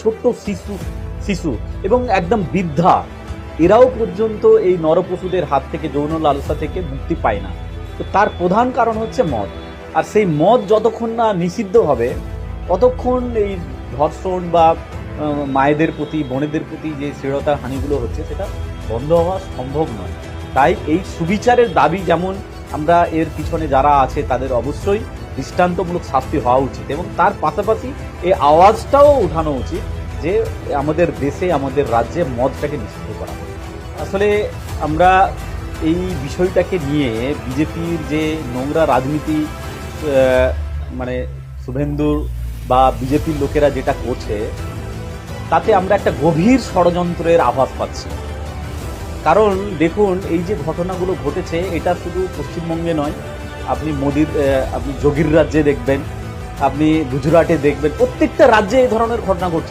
ছোট্ট শিশু শিশু এবং একদম বৃদ্ধা, এরাও পর্যন্ত এই নরপশুদের হাত থেকে, যৌন লালসা থেকে মুক্তি পায় না। তো তার প্রধান কারণ হচ্ছে মদ। আর সেই মদ যতক্ষণ না নিষিদ্ধ হবে ততক্ষণ এই ধর্ষণ বা মায়েদের প্রতি, বোনেদের প্রতি যে শ্লীলতার হানিগুলো হচ্ছে সেটা বন্ধ হওয়া সম্ভব নয়। তাই এই সুবিচারের দাবি, যেমন আমরা এর পিছনে যারা আছে তাদের অবশ্যই দৃষ্টান্তমূলক শাস্তি হওয়া উচিত, এবং তার পাশাপাশি এই আওয়াজটাও উঠানো উচিত যে আমাদের দেশে, আমাদের রাজ্যে মদটাকে নিষিদ্ধ করা হবে। আসলে আমরা এই বিষয়টাকে নিয়ে বিজেপির যে নোংরা রাজনীতি, মানে শুভেন্দুর বা বিজেপির লোকেরা যেটা করছে, তাতে আমরা একটা গভীর ষড়যন্ত্রের আভাস পাচ্ছি। কারণ দেখুন, এই যে ঘটনাগুলো ঘটেছে এটা শুধু পশ্চিমবঙ্গে নয়, আপনি আপনি যোগীর রাজ্যে দেখবেন, আপনি গুজরাটে দেখবেন, প্রত্যেকটা রাজ্যে এই ধরনের ঘটনা ঘটছে।